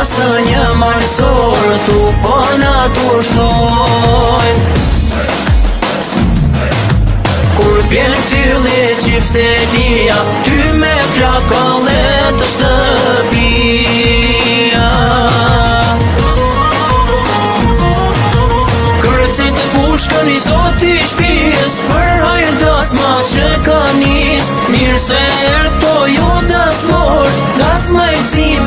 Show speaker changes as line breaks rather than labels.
së një malësor, tu po na tu shtojnë. Kur bjen filli qiftelia, ty me flakalle të shtëpia. Kërcit e pushkën i zoti shpis, për hajnë dasma që ka nis. Mirë se erto ju dasmor, dasma e zime